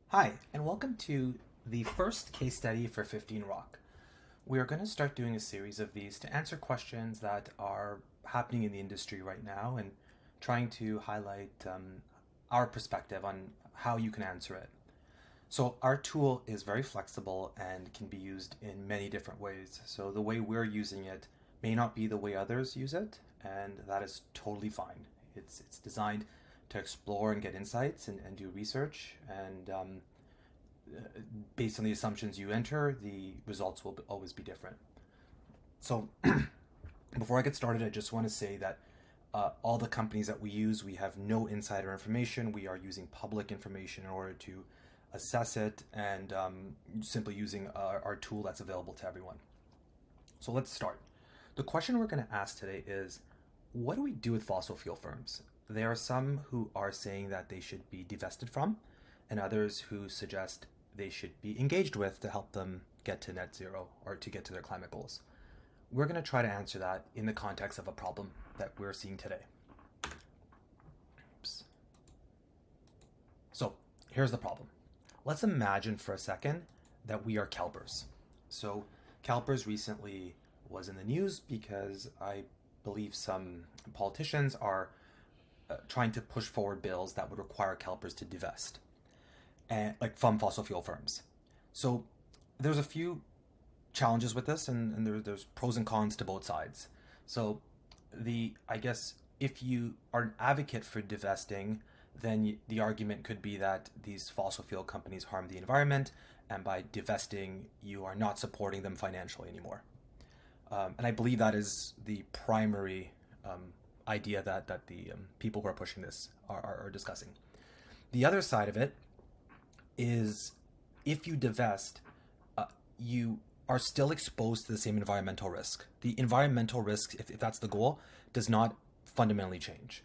Hi, and welcome to the first case study for 15 Rock. We are going to start doing a series of these to answer questions that are happening in the industry right now and trying to highlight our perspective on how you can answer it. So, our tool is very flexible and can be used in many different ways. So, the way we're using it may not be the way others use it, and that is totally fine. It's designed to explore and get insights and do research, and based on the assumptions you enter, the results will always be different. So, before I get started, I just want to say that all the companies that we use, we have no insider information. We are using public information in order to assess it and simply using our tool that's available to everyone. So, let's start. The question we're going to ask today is, what do we do with fossil fuel firms? There are some who are saying that they should be divested from, and others who suggest they should be engaged with to help them get to net zero or to get to their climate goals. We're going to try to answer that in the context of a problem that we're seeing today. Oops. So here's the problem. Let's imagine for a second that we are CalPERS. So CalPERS recently was in the news because I believe some politicians are trying to push forward bills that would require CalPERS to divest and like from fossil fuel firms. So there's a few challenges with this, and there's pros and cons to both sides. So I guess if you are an advocate for divesting, then the argument could be that these fossil fuel companies harm the environment, and by divesting, you are not supporting them financially anymore. And I believe that is the primary idea that the people who are pushing this are discussing. The other side of it is if you divest, you are still exposed to the same environmental risk. The environmental risk, if that's the goal, does not fundamentally change.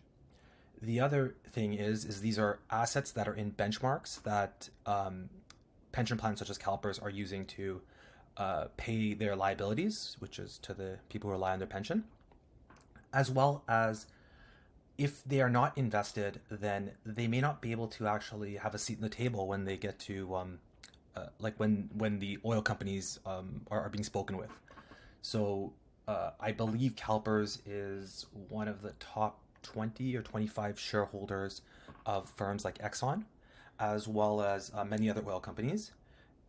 The other thing is these are assets that are in benchmarks that pension plans such as CalPERS are using to pay their liabilities, which is to the people who rely on their pension, as well as if they are not invested, then they may not be able to actually have a seat in the table when they get to like when the oil companies are being spoken with. So I believe CalPERS is one of the top 20 or 25 shareholders of firms like Exxon, as well as many other oil companies.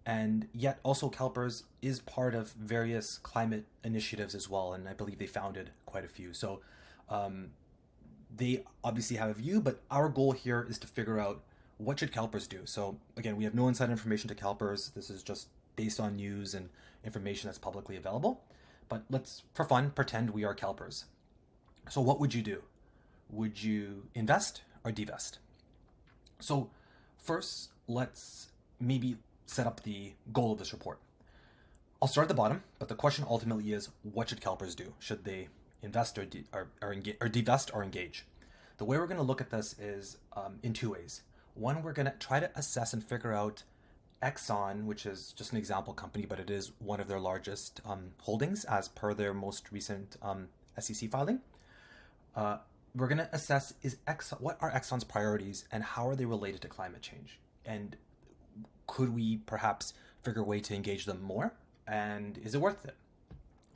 And yet also CalPERS is part of various climate initiatives as well, and I believe they founded quite a few. So they obviously have a view, but our goal here is to figure out what should CalPERS do. So again, we have no inside information to CalPERS. This is just based on news and information that's publicly available. But let's, for fun, pretend we are CalPERS. So what would you do? Would you invest or divest? So first, let's maybe set up the goal of this report. I'll start at the bottom, but the question ultimately is, what should CalPERS do? Should they invest or divest or engage? The way we're going to look at this is in two ways. One, we're going to try to assess and figure out Exxon, which is just an example company, but it is one of their largest holdings as per their most recent SEC filing. We're going to assess what are Exxon's priorities and how are they related to climate change? And could we perhaps figure a way to engage them more? And is it worth it?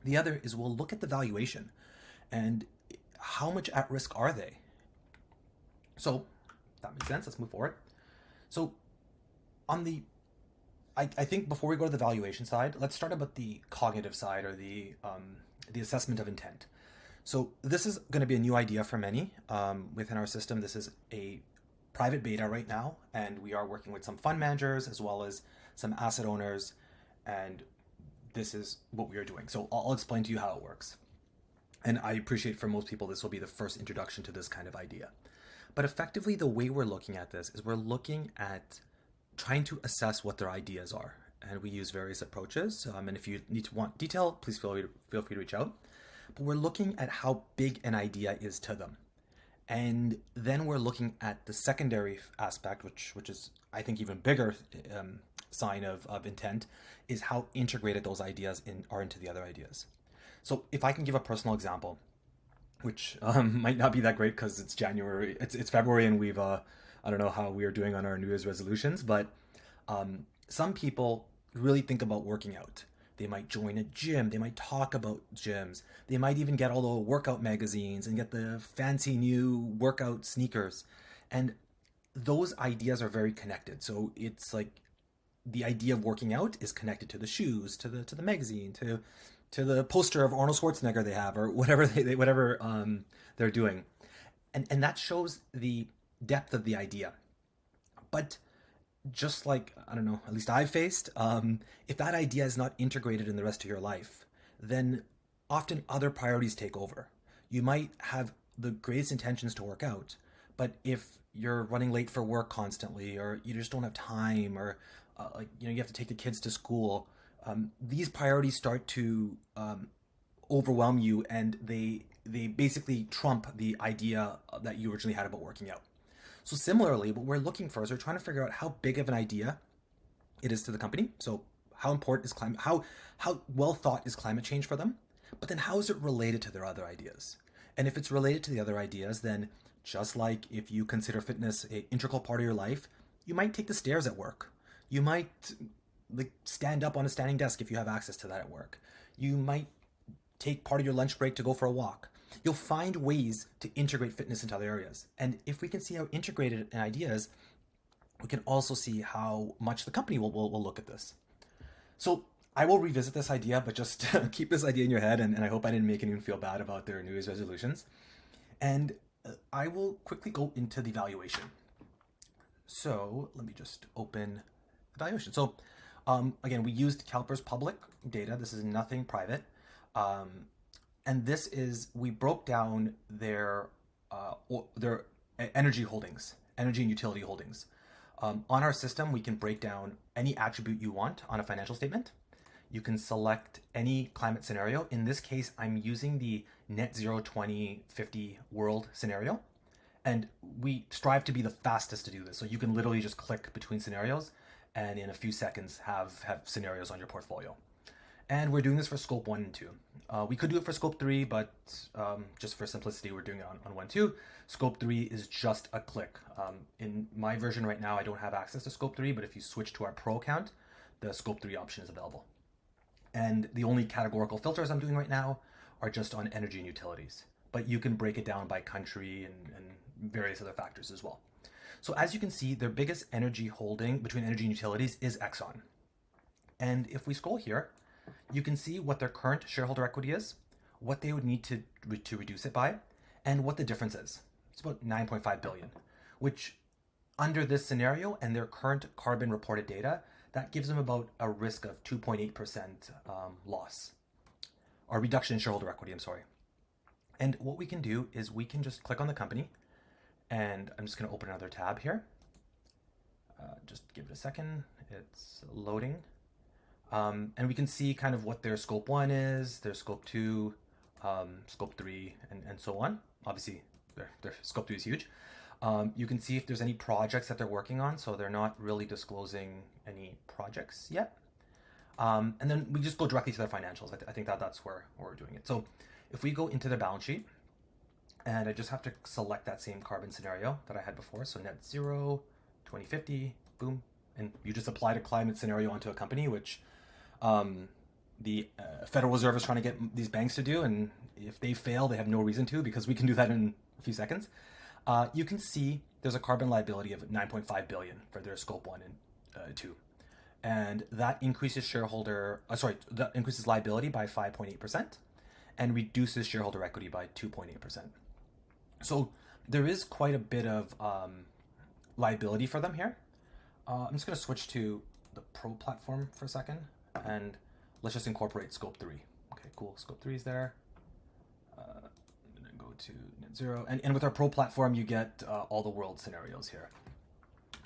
The other is we'll look at the valuation and how much at risk are they? So that makes sense. Let's move forward. So I think before we go to the valuation side, let's start about the cognitive side or the assessment of intent. So this is going to be a new idea for many within our system. This is a private beta right now, and we are working with some fund managers as well as some asset owners, and this is what we are doing. So I'll explain to you how it works. And I appreciate for most people this will be the first introduction to this kind of idea. But effectively, the way we're looking at this is we're looking at trying to assess what their ideas are. And we use various approaches. And if you want detail, please feel free to reach out. But we're looking at how big an idea is to them. And then we're looking at the secondary aspect, which is, I think, even bigger sign of intent, is how integrated those ideas are into the other ideas. So if I can give a personal example, which might not be that great because it's January, it's February, and we've I don't know how we are doing on our New Year's resolutions, but Some people really think about working out. They might join a gym. They might talk about gyms. They might even get all the workout magazines and get the fancy new workout sneakers. And those ideas are very connected. So it's like the idea of working out is connected to the shoes, to the magazine, to the poster of Arnold Schwarzenegger they have, or whatever whatever they're doing, and that shows the depth of the idea. But just like, I don't know, at least I've faced, if that idea is not integrated in the rest of your life, then often other priorities take over. You might have the greatest intentions to work out, but if you're running late for work constantly, or you just don't have time, or like, you have to take the kids to school, these priorities start to overwhelm you, and they basically trump the idea that you originally had about working out. So similarly, what we're looking for is we're trying to figure out how big of an idea it is to the company. So how important is climate? How well thought is climate change for them? But then how is it related to their other ideas? And if it's related to the other ideas, then just like if you consider fitness an integral part of your life, you might take the stairs at work. You might like stand up on a standing desk if you have access to that at work. You might take part of your lunch break to go for a walk. You'll find ways to integrate fitness into other areas. And if we can see how integrated an idea is, we can also see how much the company will look at this. So I will revisit this idea, but just keep this idea in your head. And I hope I didn't make anyone feel bad about their New Year's resolutions. And I will quickly go into the valuation. So let me just open the valuation. So again, we used CalPERS public data. This is nothing private. And this is, we broke down their energy holdings, energy and utility holdings. On our system, we can break down any attribute you want on a financial statement. You can select any climate scenario. In this case, I'm using the net zero 2050 world scenario. And we strive to be the fastest to do this. So you can literally just click between scenarios and in a few seconds have scenarios on your portfolio. And we're doing this for scope 1 and 2. We could do it for scope 3, but just for simplicity, we're doing it on 1, 2. Scope 3 is just a click. In my version right now, I don't have access to scope 3, but if you switch to our pro account, the scope 3 option is available. And the only categorical filters I'm doing right now are just on energy and utilities. But you can break it down by country and various other factors as well. So as you can see, their biggest energy holding between energy and utilities is Exxon. And if we scroll here, you can see what their current shareholder equity is, what they would need to reduce it by, and what the difference is. It's about 9.5 billion, which under this scenario and their current carbon reported data, that gives them about a risk of 2.8% loss, or reduction in shareholder equity, I'm sorry. And what we can do is we can just click on the company, and I'm just going to open another tab here. Just give it a second. It's loading. And we can see kind of what their scope 1 is, their scope 2, scope 3, and so on. Obviously, their scope 3 is huge. You can see if there's any projects that they're working on, so they're not really disclosing any projects yet. And then we just go directly to their financials. I think that's where we're doing it. So if we go into their balance sheet, and I just have to select that same carbon scenario that I had before, so net zero, 2050, boom, and you just applied a climate scenario onto a company, which the Federal Reserve is trying to get these banks to do, and if they fail, they have no reason to, because we can do that in a few seconds. You can see there's a carbon liability of 9.5 billion for their scope 1 and 2, and that increases that increases liability by 5.8% and reduces shareholder equity by 2.8%. So there is quite a bit of liability for them here. I'm just going to switch to the Pro platform for a second, and let's just incorporate scope 3. Okay, cool. Scope 3 is there. I'm going to go to net zero. And with our Pro platform, you get all the world scenarios here.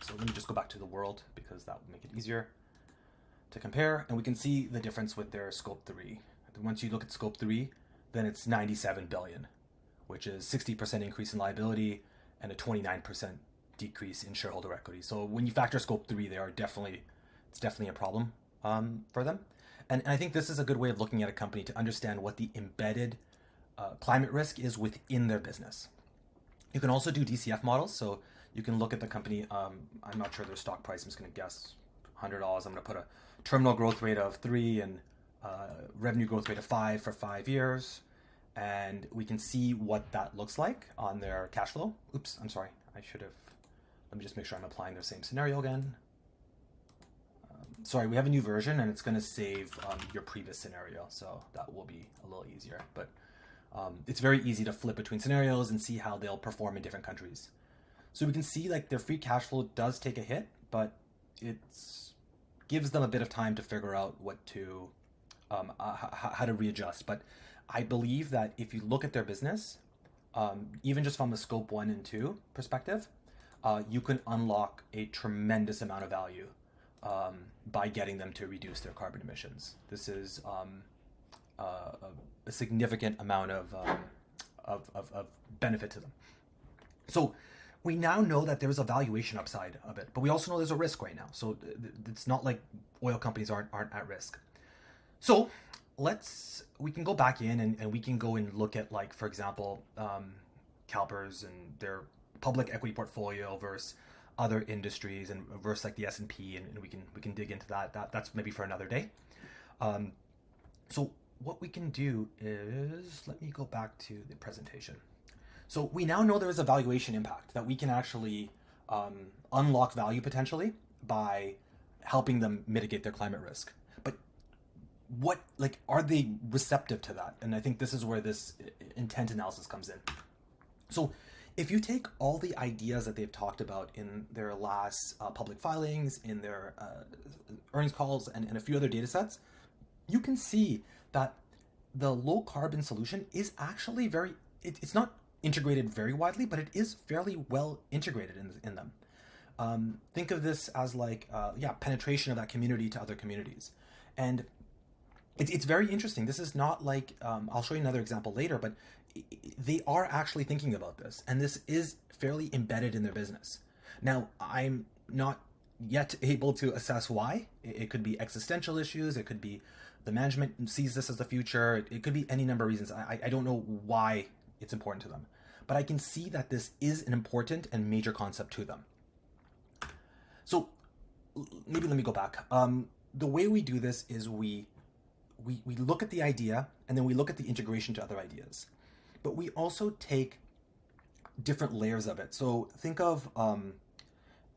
So let me just go back to the world, because that will make it easier to compare. And we can see the difference with their scope 3. Once you look at scope 3, then it's 97 billion, which is 60% increase in liability and a 29% decrease in shareholder equity. So when you factor scope 3, it's definitely a problem for them. And I think this is a good way of looking at a company to understand what the embedded climate risk is within their business. You can also do DCF models. So you can look at the company. I'm not sure their stock price. I'm just going to guess $100. I'm going to put a terminal growth rate of 3 and revenue growth rate of 5 for 5 years. And we can see what that looks like on their cash flow. Oops, I'm sorry. Let me just make sure I'm applying the same scenario again. Sorry, we have a new version and it's going to save your previous scenario. So that will be a little easier. But it's very easy to flip between scenarios and see how they'll perform in different countries. So we can see like their free cash flow does take a hit, but it gives them a bit of time to figure out what to, how to readjust. But I believe that if you look at their business, even just from a scope 1 and 2 perspective, you can unlock a tremendous amount of value by getting them to reduce their carbon emissions. This is a significant amount of benefit to them. So we now know that there's a valuation upside of it, but we also know there's a risk right now. So it's not like oil companies aren't at risk. So we can go back in and we can go and look at, like, for example, CalPERS and their public equity portfolio versus other industries and versus like the S&P, and we can dig into that. That's maybe for another day. So what we can do is, let me go back to the presentation. So we now know there is a valuation impact, that we can actually unlock value potentially by helping them mitigate their climate risk. But are they receptive to that? And I think this is where this intent analysis comes in. So if you take all the ideas that they've talked about in their last public filings, in their earnings calls, and a few other data sets, you can see that the low carbon solution is actually it's not integrated very widely, but it is fairly well integrated in them. Think of this as like, penetration of that community to other communities. And it's very interesting. This is not like, I'll show you another example later, but they are actually thinking about this, and this is fairly embedded in their business. Now, I'm not yet able to assess why. It could be existential issues. It could be the management sees this as the future. It could be any number of reasons. I don't know why it's important to them, but I can see that this is an important and major concept to them. So maybe let me go back. The way we do this is we look at the idea, and then we look at the integration to other ideas. But we also take different layers of it. So think of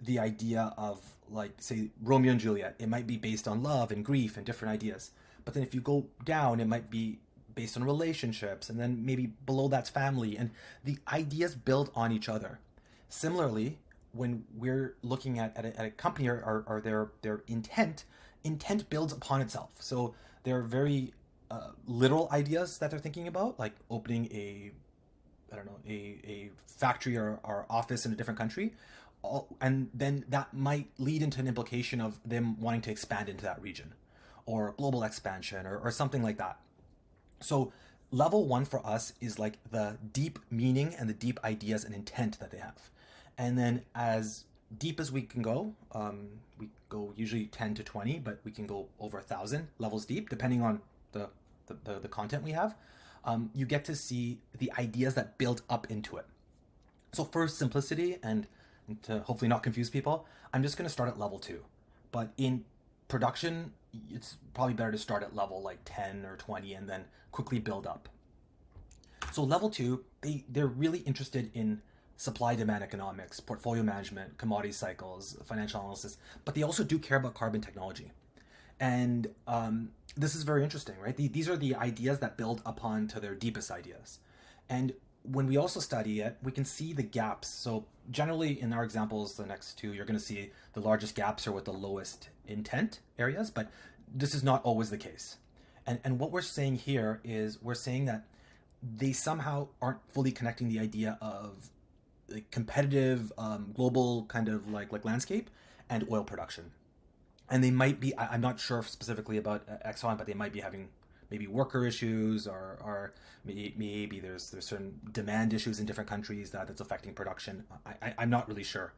the idea of, like, say, Romeo and Juliet. It might be based on love and grief and different ideas. But then if you go down, it might be based on relationships, and then maybe below that's family, and the ideas build on each other. Similarly, when we're looking at a company or their intent builds upon itself. So there are very literal ideas that they're thinking about, like opening a factory or office in a different country, and then that might lead into an implication of them wanting to expand into that region, or global expansion, or something like that. So level 1 for us is like the deep meaning and the deep ideas and intent that they have. And then as deep as we can go, we go usually 10 to 20, but we can go over 1,000 levels deep, depending on the content we have. You get to see the ideas that build up into it. So for simplicity and to hopefully not confuse people, I'm just going to start at level 2. But in production, it's probably better to start at level like 10 or 20 and then quickly build up. So level 2, they're really interested in supply demand economics, portfolio management, commodity cycles, financial analysis, but they also do care about carbon technology. And this is very interesting, right? These are the ideas that build upon to their deepest ideas. And when we also study it, we can see the gaps. So generally in our examples, the next two, you're going to see the largest gaps are with the lowest intent areas, but this is not always the case. And what we're saying here is we're saying that they somehow aren't fully connecting the idea of like competitive global kind of like landscape and oil production. And they might be, I'm not sure specifically about Exxon, but they might be having maybe worker issues, or maybe there's certain demand issues in different countries that's affecting production. I'm not really sure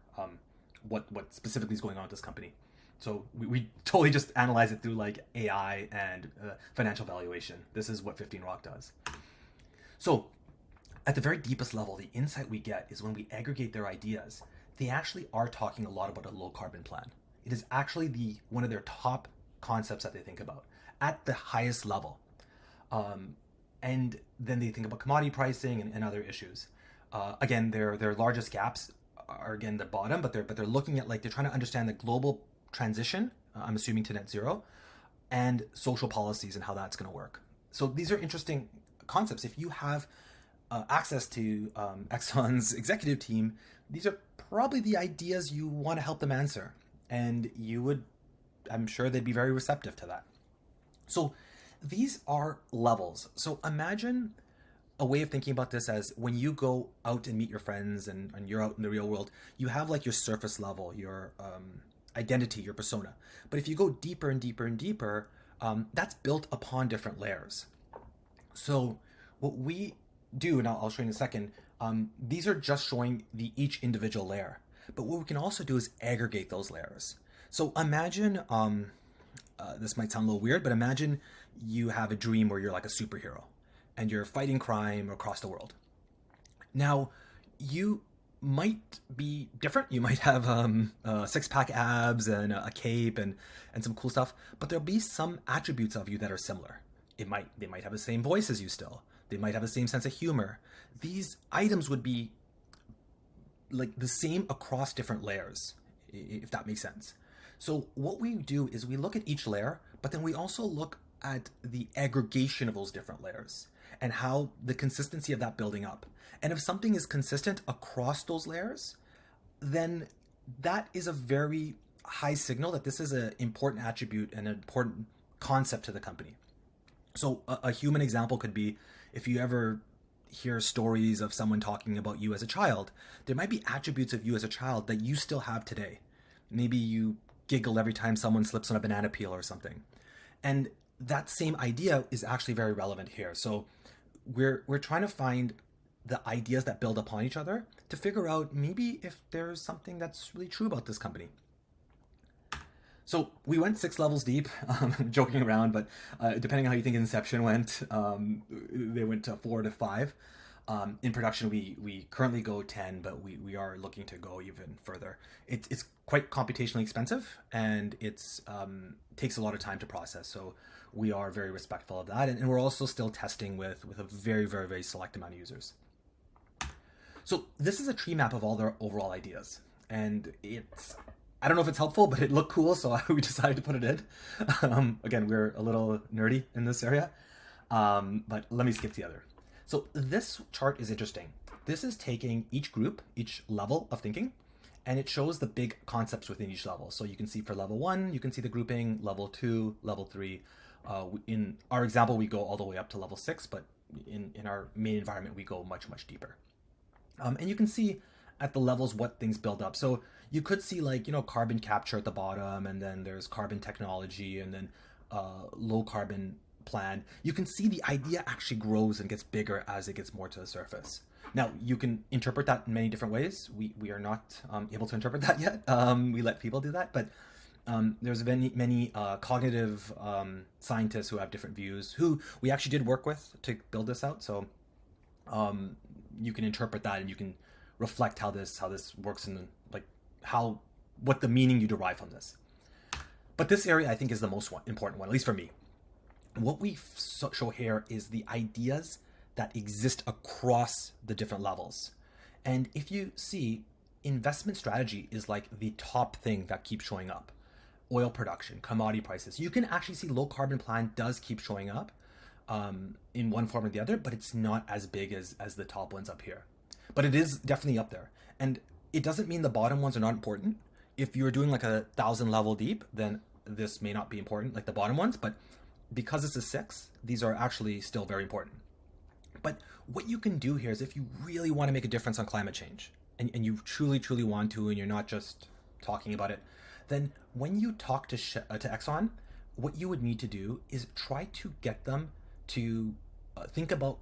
what specifically is going on with this company. So we totally just analyze it through like AI and financial valuation. This is what 15 Rock does. So at the very deepest level, the insight we get is when we aggregate their ideas, they actually are talking a lot about a low carbon plan. It is actually one of their top concepts that they think about at the highest level. Um, and then they think about commodity pricing and other issues. Again, their largest gaps are again the bottom, but they're looking at, like, they're trying to understand the global transition. I'm assuming to net zero, and social policies and how that's going to work. So these are interesting concepts. If you have access to Exxon's executive team, these are probably the ideas you want to help them answer, and I'm sure they'd be very receptive to that. So these are levels. So imagine a way of thinking about this as when you go out and meet your friends, and you're out in the real world, you have like your surface level, your identity, your persona. But if you go deeper and deeper and deeper, that's built upon different layers. So what we do, and I'll show you in a second, these are just showing each individual layer. But what we can also do is aggregate those layers. So imagine, this might sound a little weird, but imagine you have a dream where you're like a superhero and you're fighting crime across the world. Now, you might be different. You might have six-pack abs and a cape and some cool stuff, but there'll be some attributes of you that are similar. They might have the same voice as you still. They might have the same sense of humor. These items would be like the same across different layers, if that makes sense. So what we do is we look at each layer, but then we also look at the aggregation of those different layers and how the consistency of that building up. And if something is consistent across those layers, then that is a very high signal that this is an important attribute and an important concept to the company. So a human example could be, if you ever hear stories of someone talking about you as a child, there might be attributes of you as a child that you still have today. Maybe you giggle every time someone slips on a banana peel or something. And that same idea is actually very relevant here. So we're trying to find the ideas that build upon each other to figure out maybe if there's something that's really true about this company. So we went 6 levels deep, joking around, but depending on how you think Inception went, they went to 4 to 5. In production, we currently go 10, but we are looking to go even further. It's quite computationally expensive, and it's takes a lot of time to process. So we are very respectful of that, and we're also still testing with a very, very, very select amount of users. So this is a tree map of all their overall ideas, and I don't know if it's helpful, but it looked cool, so we decided to put it in. Again, we're a little nerdy in this area, but let me skip to the other. So this chart is interesting. This is taking each group, each level of thinking, and it shows the big concepts within each level. So you can see for level 1, you can see the grouping, level 2, level 3. In our example, we go all the way up to level 6, but in our main environment, we go much, much deeper. And you can see at the levels what things build up. So you could see, like, carbon capture at the bottom, and then there's carbon technology, and then low carbon plan. You can see the idea actually grows and gets bigger as it gets more to the surface. Now, you can interpret that in many different ways. We are not able to interpret that yet. We let people do that, but there's many cognitive scientists who have different views, who we actually did work with to build this out. So you can interpret that, and you can reflect how this works, and what the meaning you derive from this. But this area, I think, is the most important one, at least for me. What we show here is the ideas that exist across the different levels. And if you see, investment strategy is like the top thing that keeps showing up. Oil production, commodity prices. You can actually see low carbon plan does keep showing up in one form or the other, but it's not as big as the top ones up here. But it is definitely up there. And it doesn't mean the bottom ones are not important. If you're doing like 1,000 level deep, then this may not be important, like the bottom ones, but because it's a 6, these are actually still very important. But what you can do here is, if you really want to make a difference on climate change, and you truly, truly want to, and you're not just talking about it, then when you talk to Exxon, what you would need to do is try to get them to think about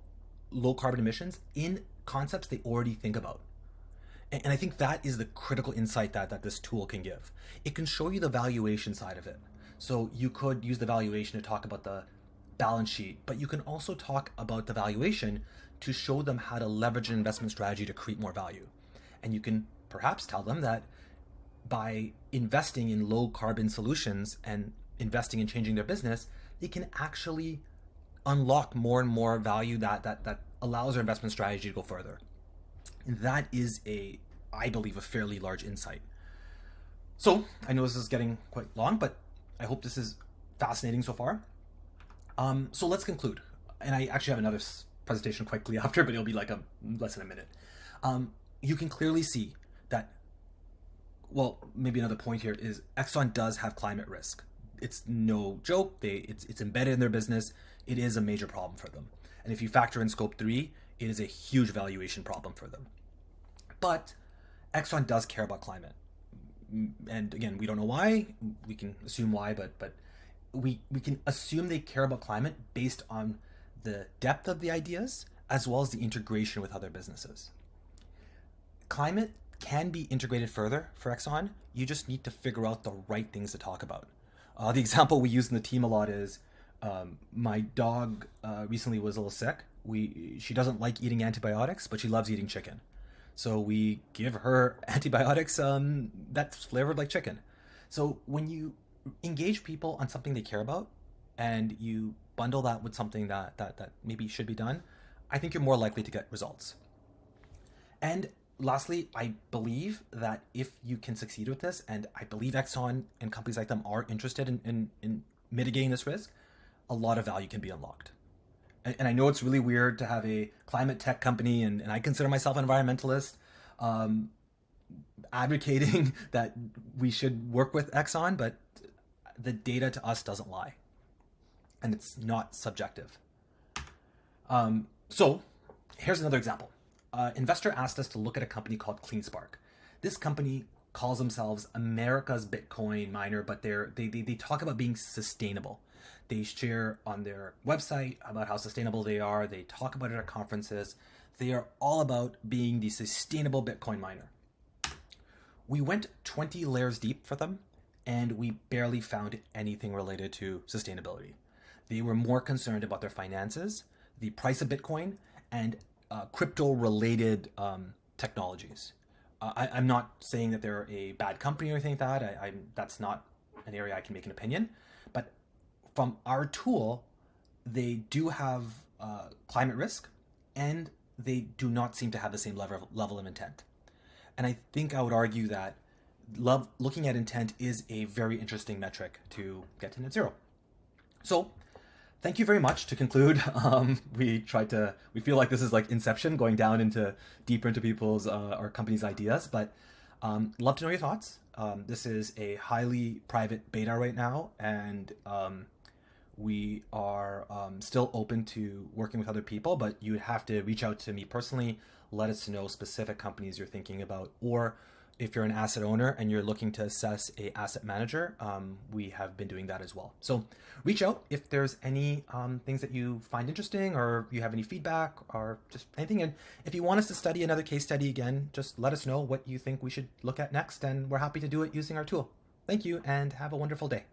low carbon emissions in concepts they already think about. And I think that is the critical insight that this tool can give. It can show you the valuation side of it. So you could use the valuation to talk about the balance sheet, but you can also talk about the valuation to show them how to leverage an investment strategy to create more value. And you can perhaps tell them that by investing in low carbon solutions and investing in changing their business, they can actually unlock more and more value that allows their investment strategy to go further. And that is I believe, a fairly large insight. So I know this is getting quite long, but I hope this is fascinating so far. So let's conclude. And I actually have another presentation quickly after, but it'll be like less than a minute. You can clearly see that, well, maybe another point here is Exxon does have climate risk. It's no joke. It's embedded in their business. It is a major problem for them. And if you factor in scope 3, it is a huge valuation problem for them. But Exxon does care about climate. And again, we don't know why. We can assume why, but we can assume they care about climate based on the depth of the ideas as well as the integration with other businesses. Climate can be integrated further for Exxon. You just need to figure out the right things to talk about. The example we use in the team a lot is my dog recently was a little sick. She doesn't like eating antibiotics, but she loves eating chicken. So we give her antibiotics that's flavored like chicken. So when you engage people on something they care about and you bundle that with something that maybe should be done, I think you're more likely to get results. And lastly, I believe that if you can succeed with this, and I believe Exxon and companies like them are interested in mitigating this risk, a lot of value can be unlocked. And I know it's really weird to have a climate tech company, and I consider myself an environmentalist, advocating that we should work with Exxon, but the data to us doesn't lie. And it's not subjective. So here's another example. Investor asked us to look at a company called CleanSpark. This company calls themselves America's Bitcoin miner, but they talk about being sustainable. They share on their website about how sustainable they are. They talk about it at conferences. They are all about being the sustainable Bitcoin miner. We went 20 layers deep for them, and we barely found anything related to sustainability. They were more concerned about their finances, the price of Bitcoin, and crypto-related technologies. I'm not saying that they're a bad company or anything like that. That's not an area I can make an opinion. But from our tool, they do have climate risk, and they do not seem to have the same level of intent. And I think I would argue that looking at intent is a very interesting metric to get to net zero. So thank you very much. To conclude, we feel like this is like Inception, going down deeper into people's or companies' ideas, but love to know your thoughts. This is a highly private beta right now, and we are still open to working with other people, but you would have to reach out to me personally, let us know specific companies you're thinking about, or if you're an asset owner and you're looking to assess a asset manager, we have been doing that as well. So reach out if there's any things that you find interesting, or you have any feedback or just anything. And if you want us to study another case study again, just let us know what you think we should look at next, and we're happy to do it using our tool. Thank you, and have a wonderful day.